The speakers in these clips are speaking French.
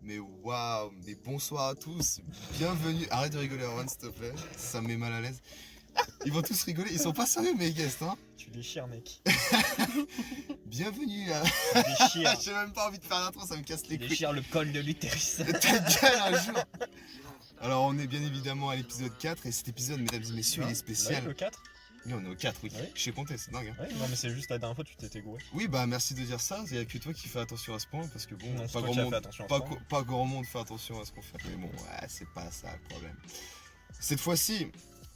Mais waouh, mais bonsoir à tous, bienvenue. Arrête de rigoler, Erwan, s'il te plaît, ça me met mal à l'aise. Ils vont tous rigoler, ils sont pas sérieux mes guests, hein. Tu déchires, mec. Bienvenue à... Tu déchires. J'ai même pas envie de faire l'intro, ça me casse les Tu couilles. déchires le col de l'utérus. Ta gueule un jour. Alors on est bien évidemment à l'épisode 4 et cet épisode, mesdames et messieurs, il est spécial. Ouais, le 4. Oui, on est au 4, oui. Oui. Je sais compter, c'est dingue. Hein. Ouais, non, mais c'est juste la dernière fois tu t'étais gouré. Oui, bah merci de dire ça, il n'y a que toi qui fais attention à ce point, parce que bon, Non, c'est pas toi grand qui as monde, fait attention à pas, ce point. pas grand monde fait attention à ce qu'on fait. Mais bon, ouais, c'est pas ça le problème. Cette fois-ci,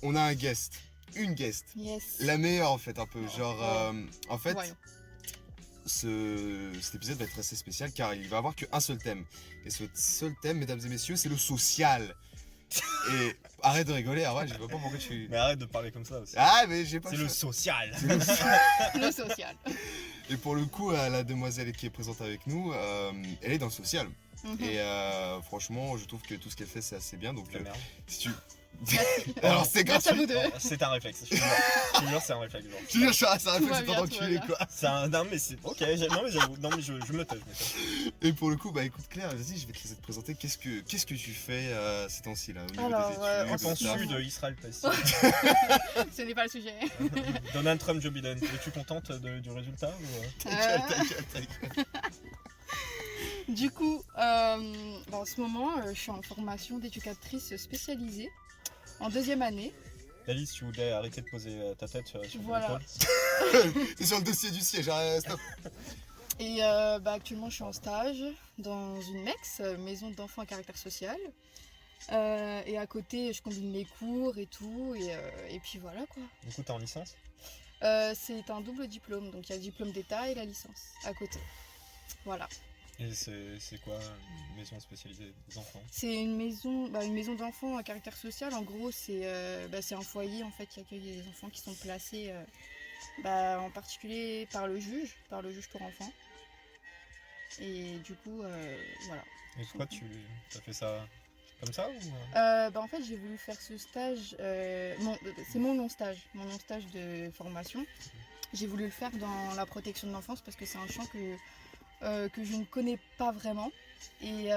on a un guest, une guest, Yes. la meilleure en fait, un peu. Genre, en fait, Voyons. cet épisode va être assez spécial car il va avoir qu'un seul thème. Et ce seul thème, mesdames et messieurs, c'est le social. Et arrête de rigoler, Arwan, je vois pas pourquoi tu... Mais arrête de parler comme ça aussi. Ah, mais j'ai pas C'est le le choix. social. C'est le social. Le social. Et pour le coup, la demoiselle qui est présente avec nous, elle est dans le social. Mhm. Et franchement, je trouve que tout ce qu'elle fait, c'est assez bien. Donc, La merde. si tu... Merci. Alors, c'est Merci à gratuit. vous deux. Non, c'est un réflexe, je te jure. Je te jure, c'est un réflexe. Genre. Je te jure, ça Tout réflexe, va c'est bien, pas tout va d'enculé, bien. quoi. C'est un. Non, mais c'est. Ok, non, mais j'avoue. Non, mais je me tais, je me tais. Et pour le coup, bah écoute, Claire, vas-y, je vais te laisser te présenter. Qu'est-ce que tu fais ces temps-ci, là, au niveau Alors, des en études, Que penses-tu etc. penses-tu de Israël Palestine? Ce n'est pas le sujet. Donald Trump, Joe Biden. Es-tu contente du résultat ou... Ta gueule, ta gueule, ta gueule. Du coup, en ce moment, je suis en formation d'éducatrice spécialisée en 2e année. Alice, tu voulais arrêter de poser ta tête sur mon Voilà. épaule. C'est sur le dossier du siège, stop. Et actuellement, je suis en stage dans une MEX, maison d'enfants à caractère social. Et à côté, je combine les cours et tout. Et puis voilà quoi. Du coup, t'es en licence? C'est un double diplôme, donc il y a le diplôme d'état et la licence à côté. Voilà. Et c'est quoi une maison spécialisée des enfants? C'est une maison d'enfants à caractère social. En gros, c'est un foyer en fait qui accueille des enfants qui sont placés en particulier par le juge pour enfants. Et du coup, voilà. Et pourquoi tu as fait ça comme ça ou... En fait, j'ai voulu faire ce stage. C'est mon long stage de formation. J'ai voulu le faire dans la protection de l'enfance parce que c'est un champ que je ne connais pas vraiment. Et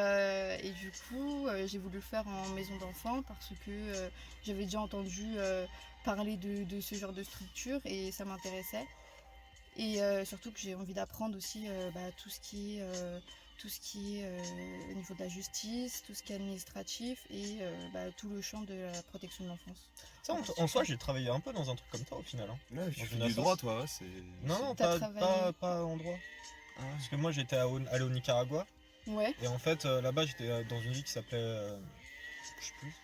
du coup, j'ai voulu le faire en maison d'enfants parce que j'avais déjà entendu parler de ce genre de structure et ça m'intéressait. Et surtout que j'ai envie d'apprendre aussi tout ce qui est au niveau de la justice, tout ce qui est administratif et tout le champ de la protection de l'enfance. Ça, en soi, j'ai travaillé un peu dans un truc comme ça au final. Hein. Ouais, tu Dans fais une du assoce. droit, toi, ouais, c'est... Non, T'as travaillé pas en droit. Ah, Parce que moi, j'étais allé au Nicaragua. Ouais. Et en fait, là-bas, j'étais dans une ville qui s'appelait. Je sais plus.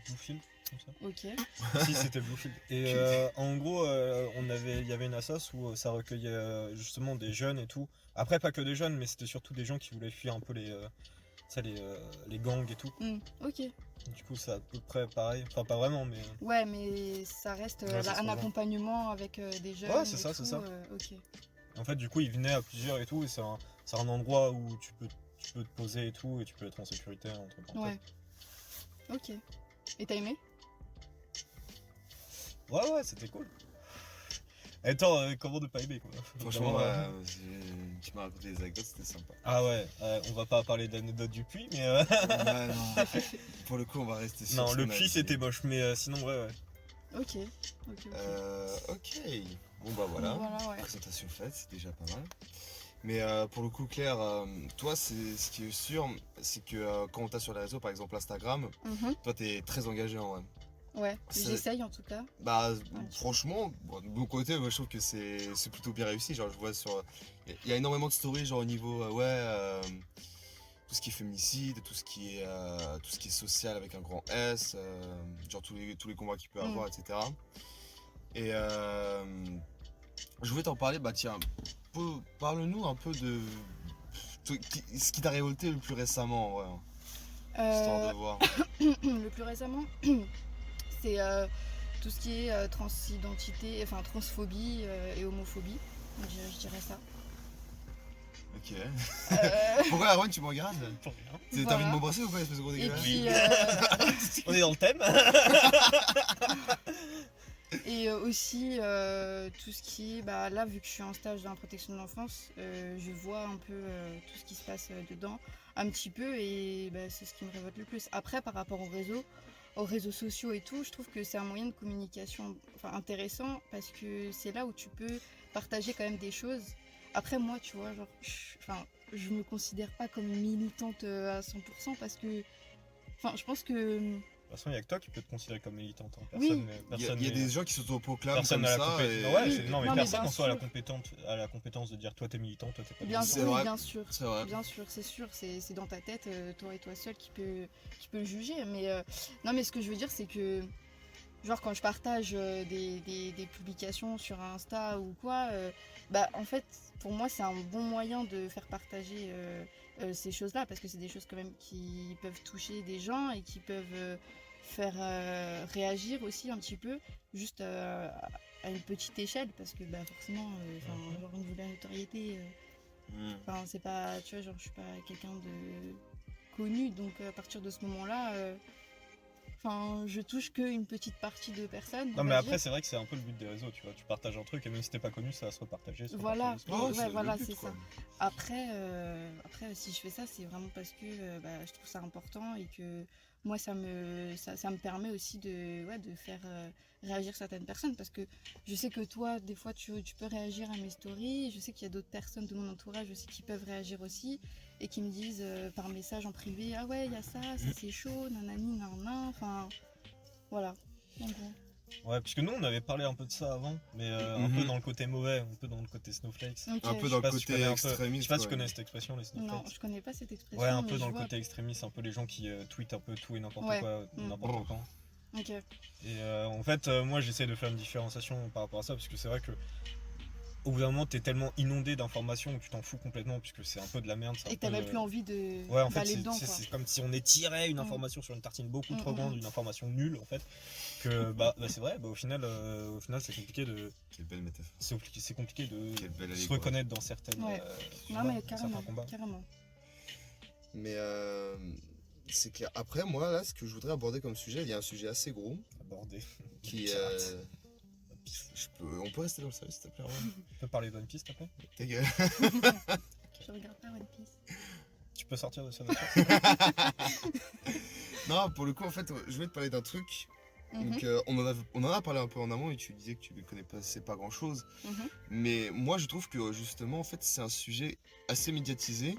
Bluefield, comme ça. Ok. Si, c'était Bluefield. Et en gros, il y avait une assoce où ça recueillait justement des jeunes et tout. Après, pas que des jeunes, mais c'était surtout des gens qui voulaient fuir un peu les gangs et tout. Ok. Du coup, c'est à peu près pareil. Enfin, pas vraiment, mais. Ouais, mais ça reste Ouais, ça se un rejoint. accompagnement avec des jeunes. Ouais, c'est et ça, c'est tout, ça. Ok. En fait, du coup, ils venaient à plusieurs et tout. Et c'est un endroit où tu peux te poser et tout. Et tu peux être en sécurité, entre parenthèses. Ouais. Ok. Et t'as aimé? Ouais, c'était cool. Attends, comment ne pas aimer quoi? franchement, Vraiment, tu m'as raconté des anecdotes, c'était sympa. Ah ouais, on va pas parler d'anecdotes du puits, mais Ouais, non. Pour le coup, on va rester sur non, ce le qu'on a puits dit. c'était moche, mais sinon ouais. Ok. Ok. Bon bah voilà. Voilà, ouais. Présentation faite, c'est déjà pas mal. Mais pour le coup, Claire, toi, ce qui est sûr, c'est que quand on t'a sur les réseaux, par exemple Instagram, Mhm. toi, t'es très engagé en vrai. Ouais, C'est- j'essaye en tout cas. Bah, Ouais. franchement, bon, de mon côté, moi, je trouve que c'est plutôt bien réussi. Genre, je vois sur. Il y a énormément de stories, genre au niveau. Tout ce qui est féminicide, tout ce qui est social avec un grand S, genre tous les combats qu'il peut avoir, etc. Et je voulais t'en parler, bah tiens, parle-nous un peu de ce qui t'a révolté le plus récemment, ouais, histoire de voir. Le plus récemment, c'est tout ce qui est transidentité, enfin transphobie et homophobie. Je dirais ça. Ok. Euh, Pourquoi, Erwan, tu me regardes? Pour rien. T'as Voilà. envie de m'embrasser ou pas, espèce de gros et dégueulasse? puis On est dans le thème. et aussi tout ce qui est là vu que je suis en stage dans la protection de l'enfance, je vois un peu tout ce qui se passe dedans. un petit peu et bah, c'est ce qui me révolte le plus. Après, par rapport aux réseaux sociaux et tout, je trouve que c'est un moyen de communication intéressant parce que c'est là où tu peux partager quand même des choses. Après, moi, tu vois, genre, je me considère pas comme militante à 100% parce que, je pense que. De toute façon, il n'y a que toi qui peux te considérer comme militante. Hein. Oui. Il y a des gens qui s'autoproclament Personne comme n'a la ça. compétence. Et... Ouais, non, mais Non, mais personne bien en soi a sûr. la compétence de dire toi t'es militant, toi t'es pas Bien militant. C'est sûr, vrai. bien sûr. C'est vrai. Bien sûr, c'est sûr, c'est dans ta tête, toi et toi seul qui peut juger. Mais non, mais ce que je veux dire, c'est que genre quand je partage des publications sur Insta ou quoi, bah en fait pour moi c'est un bon moyen de faire partager ces choses-là parce que c'est des choses quand même qui peuvent toucher des gens et qui peuvent faire réagir aussi un petit peu juste à une petite échelle parce que bah forcément genre une la notoriété c'est pas tu vois genre je suis pas quelqu'un de connu donc à partir de ce moment-là je touche qu'une petite partie de personnes. Non, on mais va après, dire. c'est vrai que c'est un peu le but des réseaux, tu vois. Tu partages un truc et même si t'es pas connu, ça va se repartager. Voilà. Oh, Ouais, le voilà, but, c'est quoi. ça. Après, si je fais ça, c'est vraiment parce que je trouve ça important et que moi, ça me permet aussi de faire réagir certaines personnes parce que je sais que toi, des fois, tu peux réagir à mes stories. Je sais qu'il y a d'autres personnes de mon entourage aussi qui peuvent réagir aussi et qui me disent par message en privé, ah ouais, il y a ça c'est chaud, nanani, nanana. Enfin, voilà. En gros. Ouais, puisque nous on avait parlé un peu de ça avant, mais un peu dans le côté mauvais, un peu dans le côté snowflakes. Ok. Un peu Je dans sais pas le si tu côté connais un peu- Je extrémiste. sais pas si tu ouais. connais cette expression, les Non, snowflakes. je connais pas cette expression. Ouais, un mais peu je dans le vois. côté extrémiste, un peu les gens qui tweetent un peu tout et n'importe Ouais. quoi, n'importe quand. Ok. Et en fait, moi j'essaie de faire une différenciation par rapport à ça, parce que c'est vrai que au bout d'un moment t'es tellement inondé d'informations que tu t'en fous complètement, puisque c'est un peu de la merde. Et t'as même plus envie de Ouais, en fait, d'aller dedans, quoi. c'est comme si on étirait une Mm. information sur une tartine beaucoup trop Mm, grande, mm. une information nulle en fait. Que c'est vrai, au final c'est compliqué de. Quelle belle métaphore. C'est compliqué de Quelle belle se allégorie. reconnaître dans certaines. Ouais. tu Non vois, mais dans carrément, certains combats. carrément. Mais c'est clair. Après, moi, là, ce que je voudrais aborder comme sujet, il y a un sujet assez gros Aborder. qui. Pirate. On peut rester dans le service, s'il te plaît, Romain. Tu peux parler de One Piece, s'il te plaît? Ta gueule. Je regarde pas One Piece. Tu peux sortir de sa voiture? Non, pour le coup, en fait, je voulais te parler d'un truc. Mhm, Donc, on en a parlé un peu en amont et tu disais que tu ne connais pas grand chose. mhm. Mais moi, je trouve que justement, en fait, c'est un sujet assez médiatisé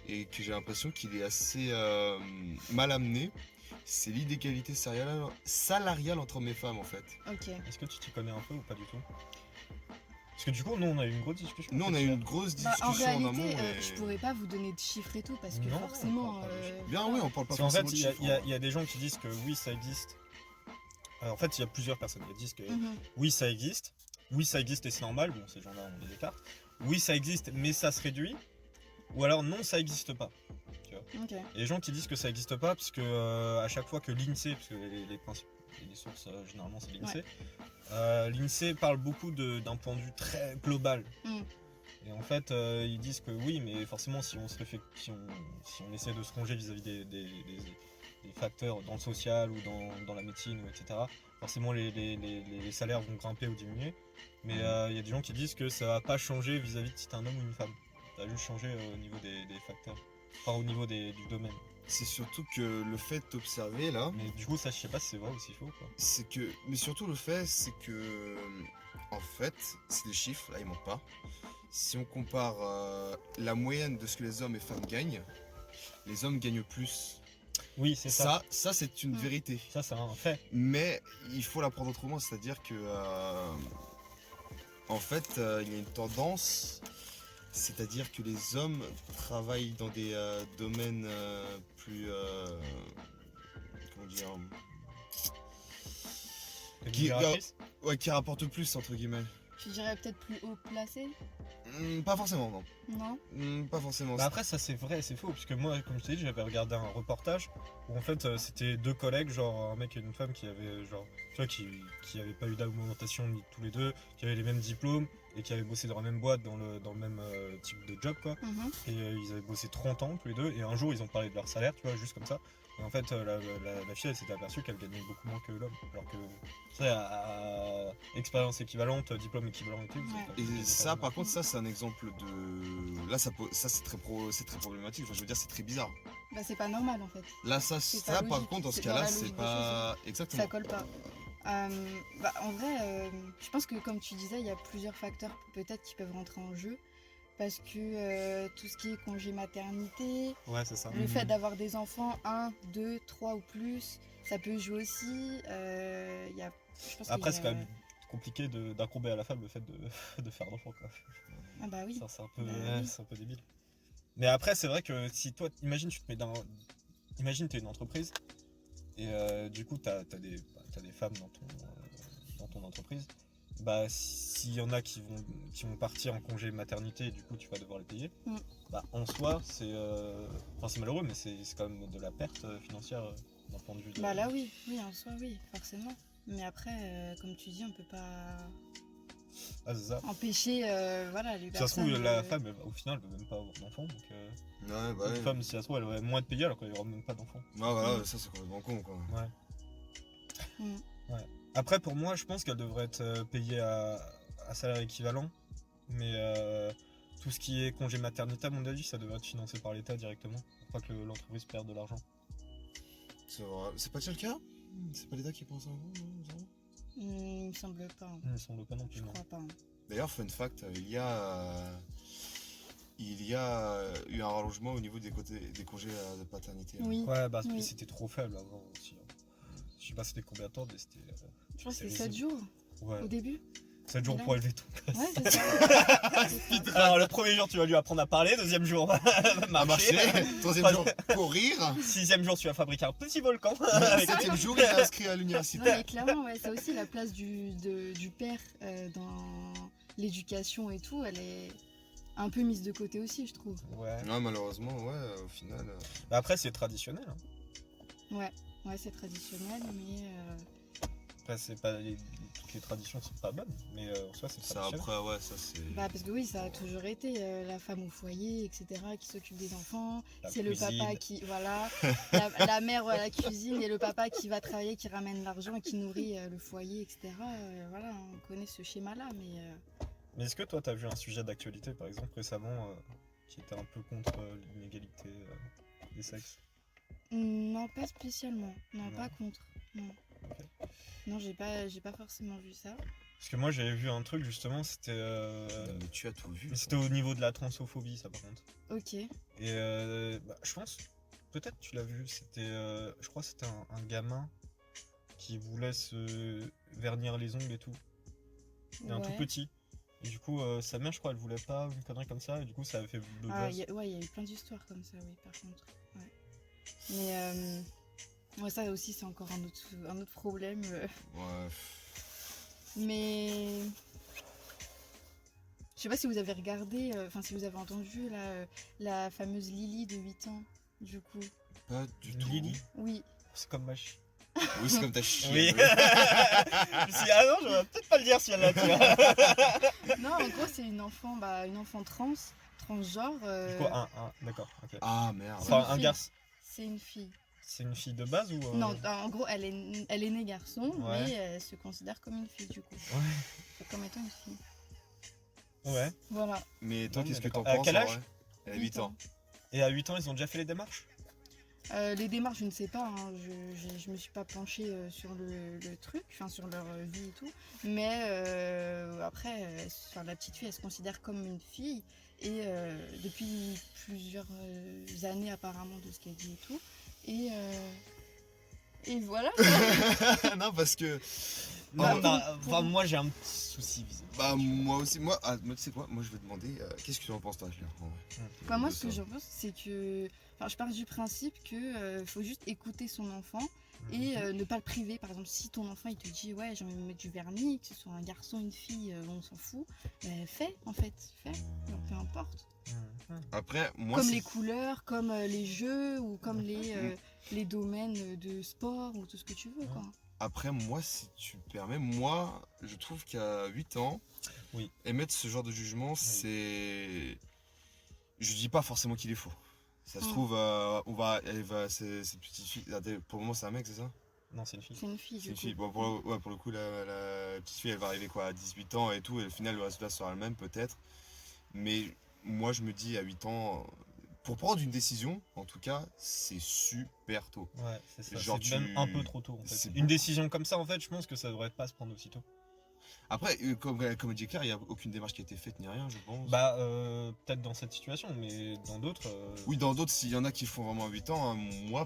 et que j'ai l'impression qu'il est assez mal amené. C'est l'inégalité salariale entre hommes et femmes, en fait. Ok. Est-ce que tu t'y connais un peu ou pas du tout? Parce que du coup, nous on a eu une grosse discussion. Nous, on a eu une grosse discussion En réalité, amont. je pourrais pas vous donner de chiffres et tout parce que Non, forcément. on parle pas de chiffres. Bien, oui, on parle pas Parce qu'en fait, forcément de il y a- chiffres, il y, a- hein. il y a des gens qui disent que oui, ça existe. En fait, il y a plusieurs personnes qui disent que Mhm. oui, ça existe et c'est normal. Bon, ces gens-là, on les écarte. Oui, ça existe, mais ça se réduit. Ou alors non, ça existe pas. Ok. Et les gens qui disent que ça existe pas, parce que à chaque fois que l'INSEE, parce que les sources généralement c'est l'INSEE, l'INSEE parle beaucoup d'un point de vue très global. Mm. Et en fait, ils disent que oui, mais forcément, si on essaie de se ranger vis-à-vis des facteurs dans le social ou dans la médecine, etc., forcément les salaires vont grimper ou diminuer. Mais il y a des gens qui disent que ça va pas changer vis-à-vis de si t'es un homme ou une femme. Ça va juste changer au niveau des facteurs, enfin au niveau du domaine. C'est surtout que le fait d'observer là, Mais du coup, ça, je sais pas si c'est vrai ou si faux, quoi. c'est que. Mais surtout le fait, c'est que. En fait, c'est des chiffres, là ils mentent pas. Si on compare la moyenne de ce que les hommes et femmes gagnent, les hommes gagnent plus. Oui, c'est ça. Ça c'est une Mm. vérité. Ça, c'est un fait. Mais il faut la prendre autrement, c'est-à-dire que. En fait, il y a une tendance. C'est-à-dire que les hommes travaillent dans des domaines plus. Comment dire. Qui- Ouais, qui rapportent plus, entre guillemets. Je dirais peut-être plus haut placé. Pas forcément, non. Non. Pas forcément. Bah après, ça c'est vrai, c'est faux, puisque moi, comme je t'ai dit, j'avais regardé un reportage où en fait c'était deux collègues, genre un mec et une femme qui avaient, genre, tu vois, qui avaient pas eu d'augmentation ni tous les deux, qui avaient les mêmes diplômes, et qui avaient bossé dans la même boîte, dans le même type de job, quoi. Mhm. Et ils avaient bossé 30 ans tous les deux, et un jour ils ont parlé de leur salaire, tu vois, juste comme ça. Et en fait, la fille, elle s'était aperçue qu'elle gagnait beaucoup moins que l'homme. Alors que, tu sais, à expérience équivalente, diplôme équivalent et tout. Ouais. Et ça, par contre, ça, c'est un exemple de. Là, ça c'est très problématique. Enfin, je veux dire, c'est très bizarre. Bah, c'est pas normal en fait. Là, ça, C'est ça pas par logique. contre, dans ce C'est dans cas-là, la c'est logique des pas. Exactement. Ça colle pas. Bah, en vrai, je pense que comme tu disais, il y a plusieurs facteurs peut-être qui peuvent rentrer en jeu. Parce que tout ce qui est congé maternité, Ouais, c'est ça. le fait d'avoir des enfants, 1, 2, 3 ou plus, ça peut jouer aussi. Je pense Après, qu'il c'est y a- quand même compliqué d'incomber à la femme le fait de faire d'enfant, quoi. Ah bah oui. Ça, c'est un peu, Bah ouais, oui. c'est un peu débile. Mais après, c'est vrai que si toi, imagine, tu te mets dans. Imagine, t'es une entreprise, et du coup, t'as des femmes dans ton entreprise. Bah, s'il y en a qui vont partir en congé maternité, du coup, tu vas devoir les payer. Mm. Bah, en soi, c'est malheureux, mais c'est quand même de la perte financière d'un point de vue de. Bah là oui, en soi oui, forcément. Mais après, comme tu dis, on peut pas Ah, c'est ça. empêcher voilà, les Ça se trouve, personnes. la femme, au final, elle veut même pas avoir d'enfant. Donc, Ouais, bah une ouais. femme, si ça se trouve, elle aurait moins de payer alors qu'il n'y aura même pas d'enfant. Ouais, voilà, ça, c'est complètement con, quoi. Ouais. Mm. Ouais. Après, pour moi, je pense qu'elle devrait être payée à salaire équivalent. Mais tout ce qui est congé maternité, à mon avis, ça devrait être financé par l'État directement. Pour pas que l'entreprise perde de l'argent. C'est vrai. C'est pas déjà le cas? C'est pas l'État qui pense en gros, non? Il me semble pas. Il me semble pas non plus. Je Non. crois pas. D'ailleurs, fun fact, il y a eu un rallongement au niveau des congés de paternité. Hein. Oui. Ouais, bah Oui. c'était trop faible avant aussi. Hein. Je sais pas c'était combien de temps, mais c'était. Je crois que c'est c'est 7 risible. jours Ouais. au début. 7 jours Et là pour élever ton Ouais, c'est ça. C'est ça. Alors, le premier jour, tu vas lui apprendre à parler. Deuxième jour, À marcher. Troisième jour, courir. Sixième jour, tu vas fabriquer un petit volcan. Septième jour, il est inscrit à l'université. Non, mais clairement, ouais, c'est aussi la place du père dans l'éducation et tout, elle est un peu mise de côté aussi, je trouve. Ouais. Ouais, malheureusement, ouais, au final. Bah après, c'est traditionnel. Hein. Ouais, c'est traditionnel, mais Après, toutes les traditions sont pas bonnes, mais en soi, c'est Ça, traditionnel. après, ouais, ça c'est. bah, parce que oui, ça a toujours été la femme au foyer, etc., qui s'occupe des enfants. La C'est le cuisine. papa qui, voilà, la mère à la cuisine et le papa qui va travailler, qui ramène l'argent et qui nourrit le foyer, etc. Voilà, on connaît ce schéma-là, mais Mais est-ce que toi, t'as vu un sujet d'actualité, par exemple, récemment, qui était un peu contre l'inégalité des sexes? non, pas spécialement. Non, Non. pas contre. Non. Ok. Non, j'ai pas forcément vu ça. Parce que moi, j'avais vu un truc, justement, Mais tu as tout vu. mais c'était au niveau de la transophobie, ça, par contre. Ok. Et bah, je pense, peut-être tu l'as vu, c'était, je crois que c'était un gamin qui voulait se vernir les ongles et tout. Et un tout Ouais. petit. Et du coup, sa mère, je crois, elle voulait pas, une connerie comme ça, et du coup, ça avait fait le Ah, buzz. il y a eu plein d'histoires comme ça, oui, par contre. Ouais. Mais ouais, ça aussi, c'est encore un autre problème. Ouais. Mais je sais pas si vous avez regardé, enfin si vous avez entendu la fameuse Lily de 8 ans, du coup. Pas du tout. Lily, Oui. c'est comme ma chie. Oui, c'est comme ta chienne. Oui. oui. Je me suis dit, ah non, je vais peut-être pas le dire si elle l'a tu vois. Non, en gros, c'est une enfant transgenre. Du coup, d'accord, ok. Ah merde. C'est Enfin, une un fille. garçon. C'est une fille. C'est une fille de base ou. Non, en gros, elle est née garçon, Ouais. mais elle se considère comme une fille, du coup. Ouais. C'est comme étant une fille. Ouais. Voilà. Mais toi, Non, qu'est-ce mais que t'en d'accord. penses Quel en âge vrai Elle a 8 ans. Et à 8 ans, ils ont déjà fait les démarches? Les démarches, je ne sais pas, hein, je me suis pas penchée sur le truc, enfin sur leur vie et tout, mais après, la petite fille, elle se considère comme une fille, et depuis plusieurs années apparemment de ce qu'elle dit et tout, et voilà. Non, parce que. Non, Bah, enfin, moi j'ai un petit souci visiblement. Bah, moi aussi. Moi, tu sais quoi? Moi, je vais demander. Qu'est-ce que tu en penses, toi, Claire, en vrai Bah, moi, de ce que ça. j'en pense, c'est que, enfin, je pars du principe que faut juste écouter son enfant et ne pas le priver. Par exemple, si ton enfant il te dit ouais, j'ai envie de me mettre du vernis, que ce soit un garçon, une fille, on s'en fout, fais en fait, donc, peu importe. Après, moi. Comme c'est- les couleurs, comme les jeux ou comme les domaines de sport ou tout ce que tu veux, quoi. Après, moi, si tu permets, je trouve qu'à 8 ans, Oui. émettre ce genre de jugement, c'est. Je dis pas forcément qu'il est faux. Ça se trouve, cette petite fille. Pour le moment, c'est un mec, c'est ça? Non, c'est une fille. C'est une fille, C'est du une coup. fille. Bon, pour le coup, la petite fille, elle va arriver quoi, à 18 ans et tout, et au final, le résultat sera le même, peut-être. Mais moi, je me dis, à 8 ans, pour prendre une décision, en tout cas, c'est super tôt. Ouais, c'est ça. Genre, C'est même un peu trop tôt, en fait. c'est Une beaucoup. décision comme ça, en fait, je pense que ça devrait pas se prendre aussitôt. Après, comme dit Claire, il n'y a aucune démarche qui a été faite ni rien, je pense. Bah, peut-être dans cette situation, mais dans d'autres. Oui, dans d'autres, s'il y en a qui font vraiment à 8 ans, hein, non, mais moi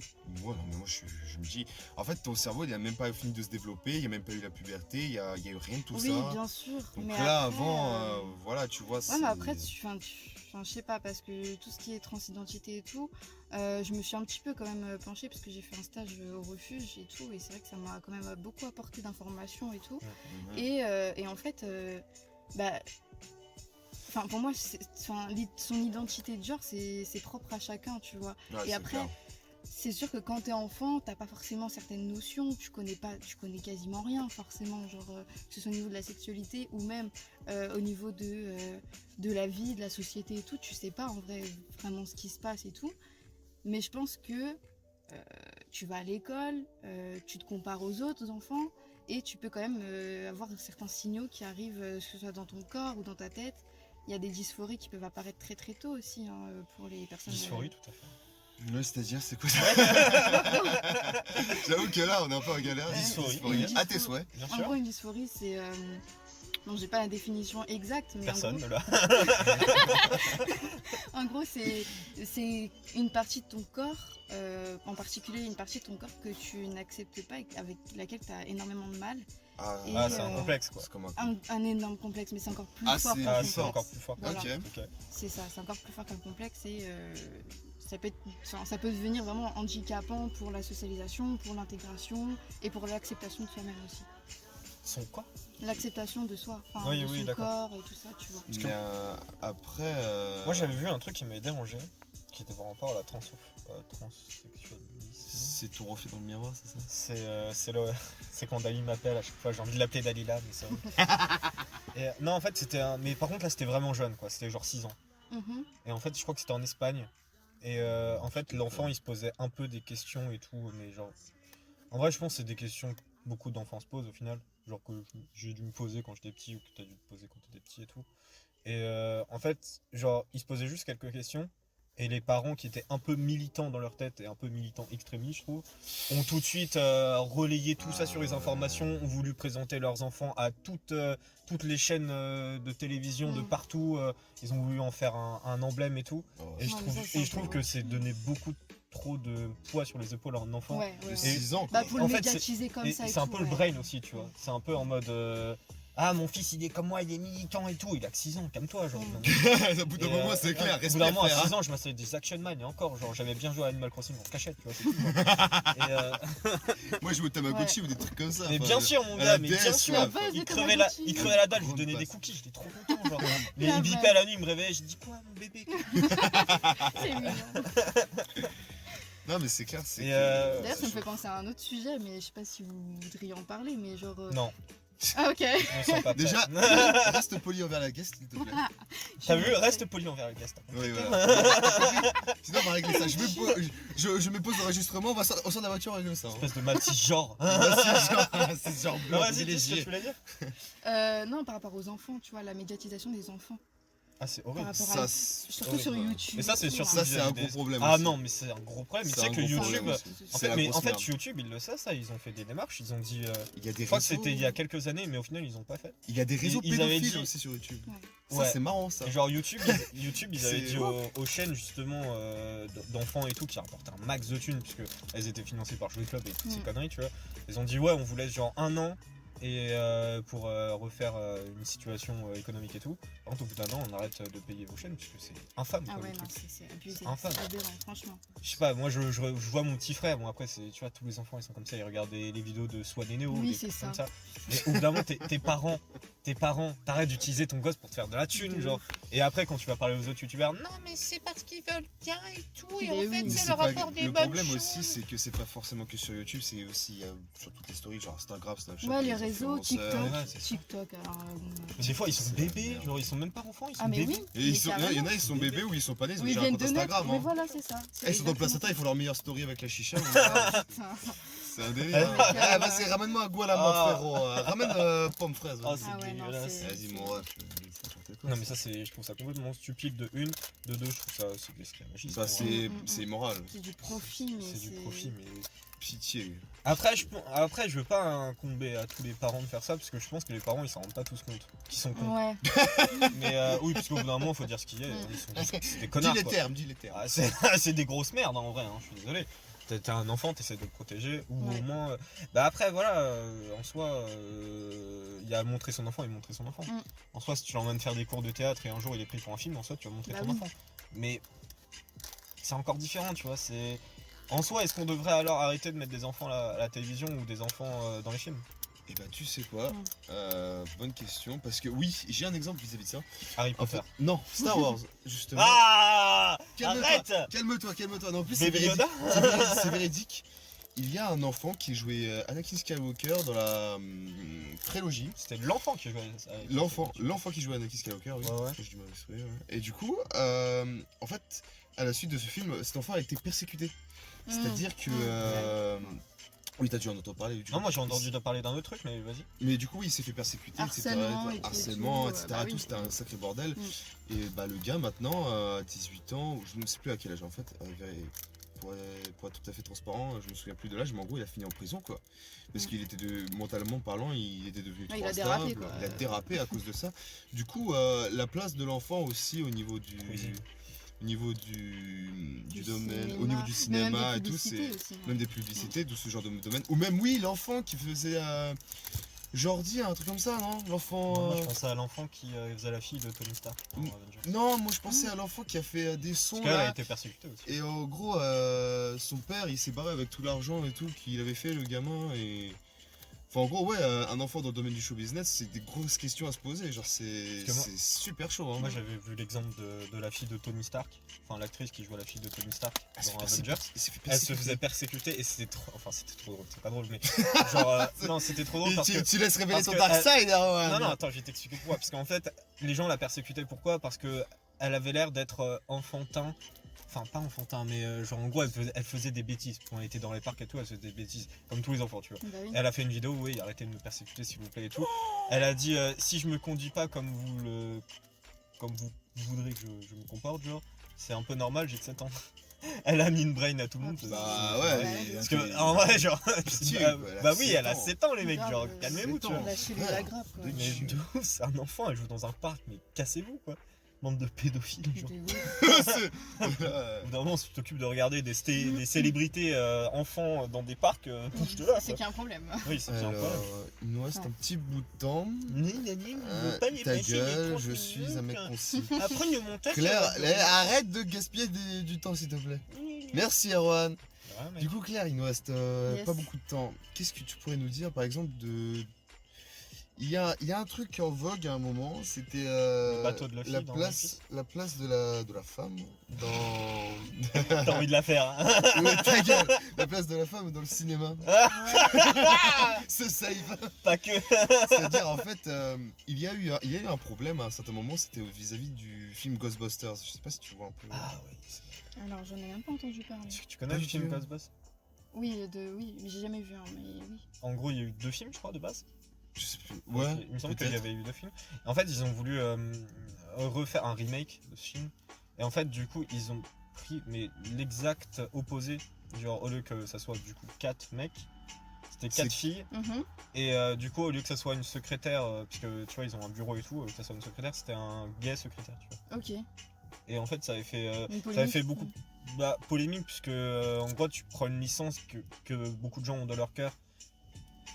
je me dis, en fait, ton cerveau, il n'a même pas fini de se développer, il n'y a même pas eu la puberté, il y a eu rien de tout Oui, ça. bien sûr. Donc mais là, après, avant, voilà, tu vois, ouais, mais après, je sais pas, parce que tout ce qui est transidentité et tout, je me suis un petit peu quand même penchée parce que j'ai fait un stage au refuge et tout, et c'est vrai que ça m'a quand même beaucoup apporté d'informations et tout. Mhm. Et en fait, bah, pour moi, son identité de genre, c'est propre à chacun, tu vois. Ouais, Et c'est après, clair. c'est sûr que quand t'es enfant, t'as pas forcément certaines notions, tu connais quasiment rien forcément, genre que ce soit au niveau de la sexualité ou même au niveau de la vie, de la société et tout, tu sais pas en vrai vraiment ce qui se passe et tout. Mais je pense que tu vas à l'école, tu te compares aux autres enfants et tu peux quand même avoir certains signaux qui arrivent, que ce soit dans ton corps ou dans ta tête. Il y a des dysphories qui peuvent apparaître très très tôt aussi hein, pour les personnes. Dysphorie, tout à fait. Ouais, c'est-à-dire, c'est quoi ça? J'avoue que là, on est un peu en galère. Dysphorie. À tes souhaits. Bien En sûr. gros, une dysphorie, c'est. Bon, j'ai pas la définition exacte, mais Personne en gros, là. en gros, c'est une partie de ton corps, en particulier une partie de ton corps que tu n'acceptes pas et avec laquelle tu as énormément de mal. Ah, Et, Ah, c'est un complexe quoi. c'est comme Un énorme complexe, mais c'est encore plus Ah, fort c'est- qu'un Ah, complexe. c'est encore plus fort. Voilà. Ok. Ok. C'est ça, c'est encore plus fort qu'un complexe et ça peut devenir vraiment handicapant pour la socialisation, pour l'intégration et pour l'acceptation de soi-même aussi. Son quoi? L'acceptation de soi, enfin, Oui, de oui, son d'accord. corps et tout ça, tu vois. Mais après. Moi j'avais vu un truc qui m'avait dérangé, qui était par rapport à la transsexualisme. C'est tout refait dans le miroir, c'est ça? C'est quand Dali m'appelle à chaque fois, j'ai envie de l'appeler Dalila, mais ça. Et, non, en fait, mais par contre, là, c'était vraiment jeune, quoi. C'était genre 6 ans. Mhm. Et en fait, je crois que c'était en Espagne. Et en fait, l'enfant, il se posait un peu des questions et tout, mais genre. En vrai, je pense que c'est des questions que beaucoup d'enfants se posent au final. Genre que j'ai dû me poser quand j'étais petit ou que t'as dû te poser quand t'étais petit et tout. Et en fait, genre, il se posait juste quelques questions. Et les parents qui étaient un peu militants dans leur tête et un peu militants extrémistes, je trouve, ont tout de suite relayé tout ça sur les informations, ont voulu présenter leurs enfants à toutes les chaînes de télévision de partout. Ils ont voulu en faire un emblème et tout. Oh, Et je Ouais, trouve, mais ça, c'est et je trouve un peu- que c'est donner beaucoup trop de poids sur les épaules à un enfant. Ouais, ouais, ouais. 6 ans, Bah quoi. pour le En fait, médiatiser comme Et ça et c'est un tout, peu le ouais. brain aussi, tu vois. C'est un peu en mode ah, mon fils il est comme moi, il est militant et tout. Il a que 6 ans, calme-toi. Genre. Au bout d'un Et, moment, c'est clair. Au bout d'un moment, à Respect, 6 ans, je m'installais des Action Man et encore, genre j'avais bien joué à Animal Crossing en cachette, tu vois. C'est tout, genre. Moi, je jouais au Tamagotchi ou des trucs comme ça. Mais enfin, bien sûr, mon à la gars, mais DS, bien tu sûr. vois. La base Il de crevait Tamagotchi. la dalle, je lui Grande donnais des passe. cookies, j'étais trop content. Genre. Mais La il bipait base. à la nuit, il me réveillait, je dis quoi, mon bébé? C'est mignon. Non, mais c'est clair, c'est. Et, que- D'ailleurs, ça me fait penser à un autre sujet, mais je sais pas si vous voudriez en parler, mais genre. Non, Ah, ok. je me sens pas prêt. Déjà, reste poli envers la guest, s'il te plaît. T'as vu, reste poli envers le guest. Oui, voilà. Sinon, on va régler ça. Je me pose l'enregistrement, on sort de la voiture, on règle ça. hein. Espèce de ma petite genre. C'est genre Non, blanc, vas-y, dis ce que privilégié. tu voulais dire. Non, par rapport aux enfants, tu vois, la médiatisation des enfants. Ah, c'est Par horrible. rapport Ça, à. c'est- Surtout sur horrible. YouTube. Mais ça, c'est et tout, sur hein. Ça, c'est un gros problème. Ah aussi. non, mais c'est un gros problème. Mais tu C'est sais un que gros YouTube. problème aussi. En C'est fait, la mais grosse en fait, merde. YouTube, ils le savent, ça. Ils ont fait des démarches. Ils ont dit. Il y a des Je crois que réseaux. c'était il y a quelques années, mais au final, ils ont pas fait. Il y a des réseaux Ils avaient pédophiles dit- aussi sur YouTube. Ça, Ouais. c'est marrant, ça. Et genre YouTube, ils avaient C'est- dit aux chaînes justement d'enfants et tout qui rapportaient un max de thunes puisque elles étaient financées par Jouet Club et toutes ces conneries, tu vois. Ils ont dit ouais, on vous laisse genre 1 an et pour refaire une situation économique et tout. Par contre, au bout d'un an, on arrête de payer vos chaînes puisque c'est infâme. Ah Quoi, ouais, le non, truc. c'est abusé. C'est infâme. C'est aberrant, franchement. Je sais pas, moi je vois mon petit frère, bon après c'est, tu vois, tous les enfants ils sont comme ça, ils regardent les vidéos de Swan et Neo, Oui, des c'est trucs comme ça. ça. Mais au bout d'un moment, tes parents, t'arrêtes d'utiliser ton gosse pour te faire de la thune, De genre. Et après quand tu vas parler aux autres youtubeurs, non mais c'est parce qu'il quelqu'un et tout, et Mais en oui. fait, Mais c'est c'est le pas- rapport des le bonnes problème choses. aussi, c'est que c'est pas forcément que sur YouTube, c'est aussi sur toutes les stories, genre Instagram, Snapchat. Ouais, les réseaux, influenceurs. TikTok. Ouais, c'est ça. TikTok, alors. Mais des fois, ils sont C'est bébés, merde. genre ils sont même pas enfants, ils sont Ah, mais bébés. oui. Et ils mais sont, il y en carrément. a, ils sont bébés ou ils sont pas nés, ils ont Oui, ils déjà un viennent compte de naître. Instagram. Mais Hein. voilà, c'est ça. Eh, ils sont dans le exactement placenta, ils font leur meilleure story avec la chicha. ça. Putain. C'est un délire. Hein. Ah, bah, c'est ramène-moi un goût à la menthe, Ah. frérot. Ramène pomme fraise. Ah, vas-y. c'est Ah ouais, non, dégueulasse. c'est- Vas-y, mon ref, c'est n'importe quoi. Non, mais ça, je trouve ça complètement stupide de une. De deux, je trouve ça, c'est de l'esclavagisme. Bah, vraiment. c'est immoral. C'est du profit, mais C'est du profit, mais. Pitié. Après, je veux pas incomber à tous les parents de faire ça, parce que je pense que les parents ils s'en rendent pas tous compte. Qu'ils sont cons. Ouais. Mais oui, parce qu'au bout d'un moment, faut dire ce qu'il y a. C'est des Dis connards. les quoi. termes, dis les termes. Ah, c'est des grosses merdes en vrai, hein, je suis désolé. T'es un enfant, t'essaies de le protéger, ou Ouais. au moins. Bah après, voilà, en soi, il y a montrer son enfant et montrer son enfant. Mm. En soi, si tu l'emmènes faire des cours de théâtre et un jour il est pris pour un film, en soi, tu vas montrer Bah ton oui. enfant. Mais c'est encore différent, tu vois. C'est En soi, est-ce qu'on devrait alors arrêter de mettre des enfants à la télévision ou des enfants dans les films? Et bah, tu sais quoi Mm. bonne question. Parce que oui, j'ai un exemple vis-à-vis de ça. Harry En Potter. fait, non, Star Wars, justement. Ah Calme-toi. Arrête Calme-toi. Non, en plus, c'est Baby véridique. Yoda C'est véridique. Il y a un enfant qui jouait Anakin Skywalker dans la prélogie. C'était l'enfant qui jouait avec- L'enfant qui jouait Anakin Skywalker, oui. Ouais, ouais. Je dis mal exprès, ouais. Et du coup, en fait, à la suite de ce film, cet enfant a été persécuté. C'est-à-dire que. Oui, t'as dû en entendre parler. du Non, coup. moi j'ai entendu parler d'un autre truc, mais vas-y. Mais du coup, oui, il s'est fait persécuter, Harcèlement et tout, Harcèlement, etc. bah oui. Tout, c'était un sacré bordel. Et bah, le gars, maintenant, à 18 ans, ou je ne sais plus à quel âge en fait, pour être tout à fait transparent, je me souviens plus de l'âge, mais en gros, il a fini en prison, quoi. Parce qu'il était mentalement parlant, il était devenu Ouais, trop il a dérapé, instable, quoi. il a dérapé à cause de ça. Du coup, la place de l'enfant aussi au niveau du. Oui. Au niveau du domaine, cinéma. au niveau du Mais cinéma même et des tout, publicités c'est aussi, hein. même des publicités, tout ce genre de domaine. Ou même, oui, l'enfant qui faisait Jordi, un truc comme ça, non? L'enfant. Moi je pensais à l'enfant qui faisait la fille de Tony Stark dans Mm. Avengers. Non, moi je pensais à l'enfant qui a fait des sons Parce qu'elle a là. été persécutée aussi. Et en gros, son père il s'est barré avec tout l'argent et tout qu'il avait fait, le gamin. Et. Enfin, en gros, ouais, un enfant dans le domaine du show business, c'est des grosses questions à se poser. Genre, c'est Parce que moi- super chaud. Hein. Moi j'avais vu l'exemple de la fille de Tony Stark, enfin l'actrice qui jouait la fille de Tony Stark Elle s'est dans fait Avengers. il s'est fait Elle se persécuter. faisait persécuter et c'était trop. Enfin c'était trop drôle, c'est pas drôle mais. Genre. Non, c'était trop drôle Et parce que. tu laisses révéler parce ton que dark elle- side, hein, Non, non, attends, je vais t'expliquer pourquoi. Parce qu'en fait, les gens la persécutaient. Pourquoi? Parce que elle avait l'air d'être enfantin. Enfin, pas enfantin, mais genre en gros, elle faisait des bêtises. Quand elle était dans les parcs et tout, elle faisait des bêtises. Comme tous les enfants, tu vois. Bah oui. Elle a fait une vidéo, oui, arrêtez de me persécuter s'il vous plaît et tout. Elle a dit si je me conduis pas comme vous voudrez que je me comporte, genre, c'est un peu normal, j'ai que 7 ans. Elle a mis une brain à tout le monde. Bah Ouais, ouais. Parce que en vrai, genre. Pitié, bah, quoi, elle a bah oui, 7 elle a ans. 7 ans, les mecs, Grave, genre, calmez-vous, 7 tu vois. ans. Lâchez-lui la grappe, quoi. De- Mais de ouf, c'est un enfant, elle joue dans un parc, mais cassez-vous quoi. Bande de pédophiles, genre. De ouf. Au bout d'un moment, si tu t'occupes de regarder des célébrités enfants dans des parcs, touche-te là. C'est quoi. qu'il y a un problème. Oui, c'est bien un Alors, problème. il nous reste un petit bout de temps. Ta gueule, je suis un mec concis. Après le montage. Claire, arrête de gaspiller du temps s'il te plaît. Merci Erwan. Du coup Claire, il nous reste Yes. pas beaucoup de temps. Qu'est-ce que tu pourrais nous dire par exemple de... Il y a un truc en vogue à un moment, c'était bateau de Luffy la dans place de la femme dans... T'as envie de la faire. Hein. Ouais, ta gueule. La place de la femme dans le cinéma. Ce save. Pas que. C'est-à-dire en fait, il y a eu un problème à un certain moment, c'était vis-à-vis du film Ghostbusters. Je sais pas si tu vois un peu. Ah oui. Alors, j'en ai même pas entendu parler. Tu connais le film Ghostbusters? Oui, mais j'ai jamais vu un, mais oui. En gros, il y a eu 2 films, je crois, de base. Je sais plus. Ouais. Il me semble qu'il y peut-être. avait eu 2 films. En fait, ils ont voulu refaire un remake de ce film. Et en fait, du coup, ils ont pris l'exact opposé. Genre, au lieu que ça soit du coup 4 mecs, c'était 4 filles. Mhm. Et du coup, au lieu que ça soit une secrétaire, puisque tu vois, ils ont un bureau et tout, au lieu que ça soit une secrétaire, c'était un gay secrétaire, tu vois. Ok. Et en fait, ça avait fait, Une ça avait fait polémique. beaucoup polémique, puisque en gros, tu prends une licence que beaucoup de gens ont dans leur cœur.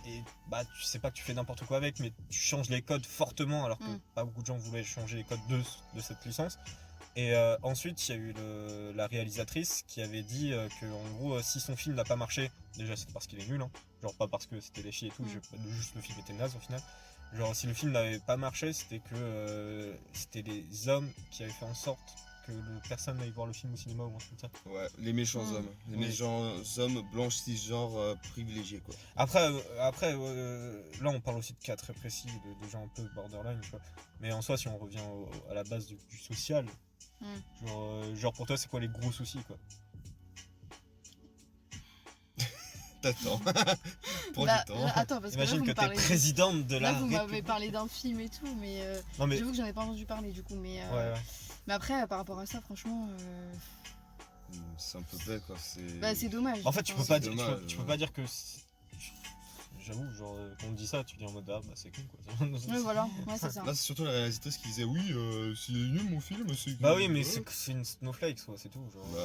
Et bah tu sais pas que tu fais n'importe quoi avec, mais tu changes les codes fortement alors que pas beaucoup de gens voulaient changer les codes de cette licence. Et ensuite il y a eu la réalisatrice qui avait dit que en gros si son film n'a pas marché, déjà c'est parce qu'il est nul, hein, genre pas parce que c'était les filles et tout, juste le film était naze au final. Genre si le film n'avait pas marché, c'était que c'était les hommes qui avaient fait en sorte que personne n'aille voir le film au cinéma ou un truc comme ça. Ouais, les méchants hommes. Les Oui. méchants hommes blancs cisgenres privilégiés, quoi. Après, là on parle aussi de cas très précis, de gens un peu borderline, tu vois. Mais en soi, si on revient à la base du social, genre pour toi, c'est quoi les gros soucis, quoi? T'attends. Prends Bah, du temps. attends, parce que là, Imagine vous que me t'es parlez. présidente de Là, la vous m'avez République. parlé d'un film et tout, mais Non mais j'avoue que j'en ai pas entendu parler du coup. Mais, ouais. mais après, par rapport à ça, franchement, C'est un peu bête, quoi. bah, c'est dommage. En fait, tu peux Enfin, pas c'est dire, dommage, tu peux pas dire que. J'avoue, genre, quand on te dit ça, tu dis en mode ah bah c'est con quoi. Ouais, voilà, ouais, c'est ça. Là, c'est surtout la réalisatrice qui disait oui, s'il est nul mon film, c'est. Bah oui, mais Ouais. c'est une snowflake, quoi, c'est tout. Genre. Bah,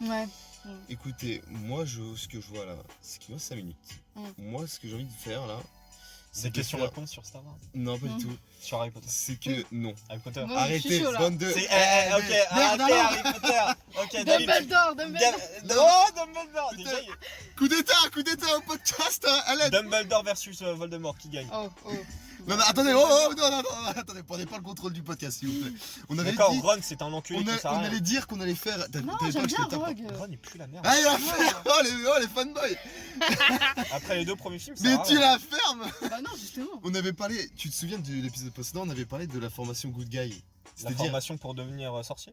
Ouais. écoutez, moi, ce que je vois là, c'est qu'il me reste 5 minutes. Moi, ce que j'ai envie de faire là, Des c'est de questions-réponses sur Star Wars. Non, pas du tout. Sur Harry Potter. C'est que non. Harry Potter. Moi, je suis Arrêtez, chaud, là. 22. C'est. Ok, Merde, arrêtez alors. Harry Potter. Ok, David. Dumbledore, Dumbledore. Oh, Dumbledore. Putain. Déjà, Coup d'état au podcast, à l'aide. Dumbledore versus Voldemort, qui gagne? Oh, oh. Non, mais attendez, non, attendez, prenez pas le contrôle du podcast, s'il vous plaît. On avait D'accord, dit, Ron, c'est un enculé qui sert à on rien. allait dire qu'on allait faire. Non, t'avais j'aime pas que je bien te tape. Rogue. Ron, il pue la merde. Ah, il la Non. ferme. Les fanboys. Après les deux premiers films, ça Mais sert à tu rien. la fermes. Bah non, justement. On avait parlé, tu te souviens de l'épisode précédent, on avait parlé de la formation Good Guy. La C'est-à-dire formation pour devenir sorcier.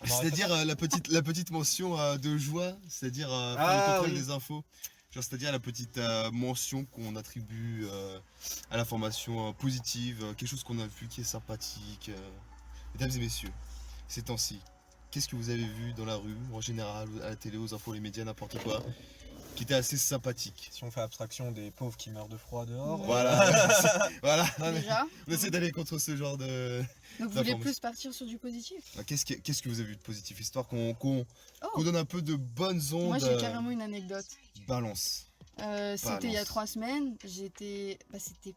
Dans Harry c'est-à-dire Potter. la petite mention de joie, c'est-à-dire faire Ah, le contrôle oui. des infos. Genre, c'est-à-dire la petite mention qu'on attribue à la formation positive, quelque chose qu'on a vu qui est sympathique. Mesdames et messieurs, ces temps-ci, qu'est-ce que vous avez vu dans la rue, en général, à la télé, aux infos, les médias, n'importe quoi, qui était assez sympathique? Si on fait abstraction des pauvres qui meurent de froid dehors. Ouais. Voilà, voilà. Déjà. On essaie d'aller contre ce genre de. Donc vous voulez d'informations. plus partir sur du positif? Qu'est-ce que vous avez vu de positif, histoire qu'on Oh. donne un peu de bonnes ondes. Moi j'ai carrément une anecdote. Balance. C'était il y a Balance. 3 semaines. C'était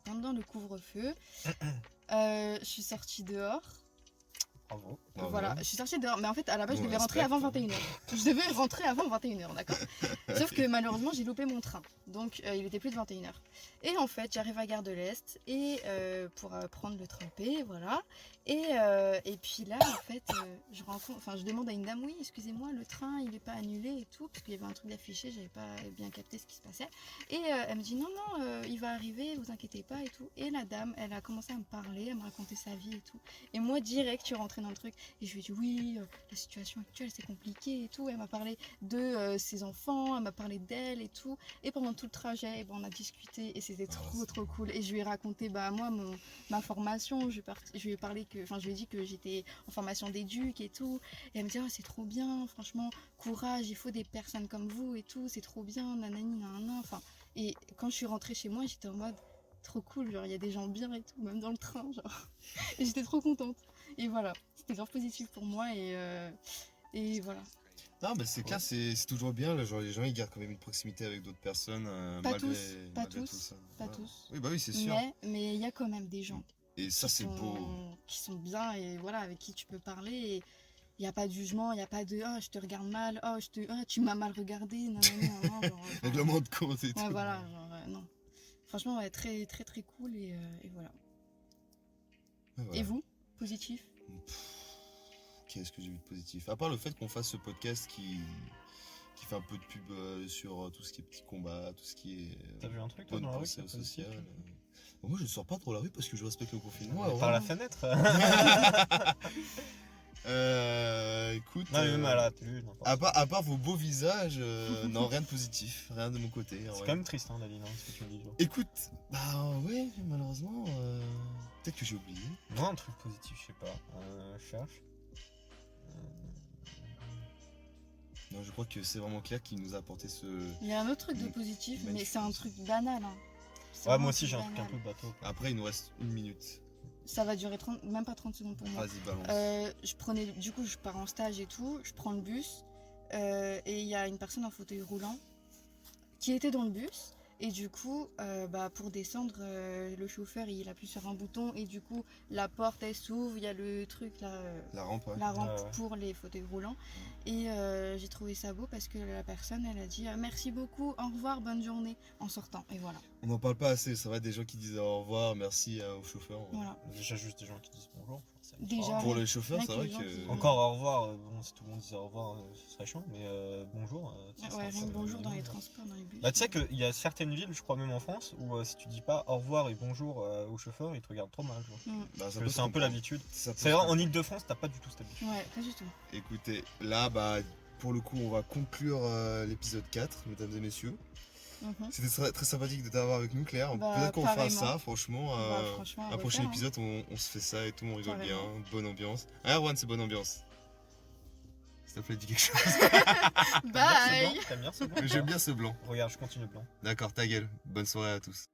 pendant le couvre-feu. Je suis sortie dehors. Bravo. Bravo. Voilà, je suis sortie dehors. Mais en fait, à la base, je On devais rentrer respecte. avant 21h. Je devais rentrer avant 21h, d'accord? Sauf que malheureusement, j'ai loupé mon train. Donc, il était plus de 21h. Et en fait, j'arrive à Gare de l'Est et pour prendre le train P, voilà. Et puis là, en fait, je demande à une dame, oui, excusez-moi, le train, il n'est pas annulé et tout, parce qu'il y avait un truc d'affiché, j'avais pas bien capté ce qui se passait. Et elle me dit, non, non, il va arriver, vous inquiétez pas et tout. Et la dame, elle a commencé à me parler, à me raconter sa vie et tout. Et moi, direct, je suis rentrée dans le truc. Et je lui ai dit, oui, la situation actuelle, c'est compliqué et tout. Elle m'a parlé de ses enfants, elle m'a parlé d'elle et tout. Et pendant tout le trajet, on a discuté et c'était trop cool. Et je lui ai raconté, moi, ma formation. Je lui ai parlé je lui ai dit que j'étais en formation d'éduc et tout. Et elle me dit, oh, c'est trop bien, franchement, courage, il faut des personnes comme vous et tout, c'est trop bien, nanani, nanana. Enfin, et quand je suis rentrée chez moi, j'étais en mode, trop cool, genre, il y a des gens bien et tout, même dans le train, genre. Et j'étais trop contente. Et voilà, c'était grave positif pour moi et voilà. Non, mais c'est clair, c'est toujours bien. Là, genre, les gens ils gardent quand même une proximité avec d'autres personnes. Pas malgré, tous, pas malgré tous, tout ça. pas Voilà. tous. Oui, bah oui, c'est sûr. Mais il y a quand même des gens Et ça, c'est beau. qui sont bien et voilà, avec qui tu peux parler. Et il n'y a pas de jugement, il n'y a pas de je te regarde mal, tu m'as mal regardé, non, genre, Règlement de compte et ouais, tout. voilà, genre, non. Franchement, ouais, très très très cool et voilà. Ouais, voilà. Et vous, positif? Qu'est-ce que j'ai vu de positif? À part le fait qu'on fasse ce podcast qui fait un peu de pub sur tout ce qui est petits combats, tout ce qui est T'as vu un truc toi bonne dans la rue pensée qui est positif sociale. Bon, moi, je ne sors pas trop la rue parce que je respecte le confinement. Par la vraiment. fenêtre. Écoute, Non, mais même à la télé, n'importe. à part vos beaux visages, non, rien de positif, rien de mon côté. C'est ouais. quand même triste, hein, David, ce que tu me dis. Genre. Écoute, ouais, malheureusement, peut-être que j'ai oublié. Moi, un truc positif, je sais pas. Je cherche. Non, je crois que c'est vraiment Claire qui nous a apporté ce. Il y a un autre truc de Mm. positif, mais Magnifique. c'est un truc banal. Hein. C'est Ouais, vraiment moi aussi, j'ai un truc un banal. peu bateau. quoi. Après, il nous reste 1 minute. Ça va durer même pas 30 secondes pour moi. Vas-y, balance. Je pars en stage et tout, je prends le bus et il y a une personne en fauteuil roulant qui était dans le bus Et du coup, pour descendre, le chauffeur il appuie sur un bouton et du coup la porte elle s'ouvre, il y a le truc là, La rampe, ouais. la rampe Ouais. pour les fauteuils roulants. Et j'ai trouvé ça beau parce que la personne elle a dit merci beaucoup, au revoir, bonne journée en sortant. Et voilà. On n'en parle pas assez, c'est vrai, des gens qui disent au revoir, merci au chauffeur. Voilà. Déjà juste des gens qui disent bonjour. Ça me Déjà. parle. Pour les chauffeurs, Rien c'est que vrai les gens que. qui- Encore au revoir, bon, si tout le monde disait au revoir, ce serait chiant, mais bonjour. Ça Ouais, rien serait que bonjour dans les mignon. transports, dans les bus. Bah, tu sais qu'il y a certaines villes, je crois même en France, où si tu dis pas au revoir et bonjour au chauffeur, ils te regardent trop mal. Quoi. Mm. Bah, ça Parce peut que se c'est un peu comprendre. l'habitude. Ça peut C'est se vrai, en comprendre. Ile-de-France, t'as pas du tout cette habitude. Ouais, pas du tout. Écoutez, là, pour le coup, on va conclure l'épisode 4, mesdames et messieurs. Mhm. C'était très, très sympathique de t'avoir avec nous, Claire. Bah, Peut-être qu'on fera pareillement. ça, franchement. Franchement, à un prochain refaire, hein. épisode, on se fait ça et tout, on rigole bien. Carrément. Bonne ambiance. Hein, Erwan, c'est bonne ambiance. S'il te plaît, dis quelque chose. Bye. T'aimes bien ce blanc? J'aime bien ce blanc. Regarde, je continue blanc. D'accord, ta gueule. Bonne soirée à tous.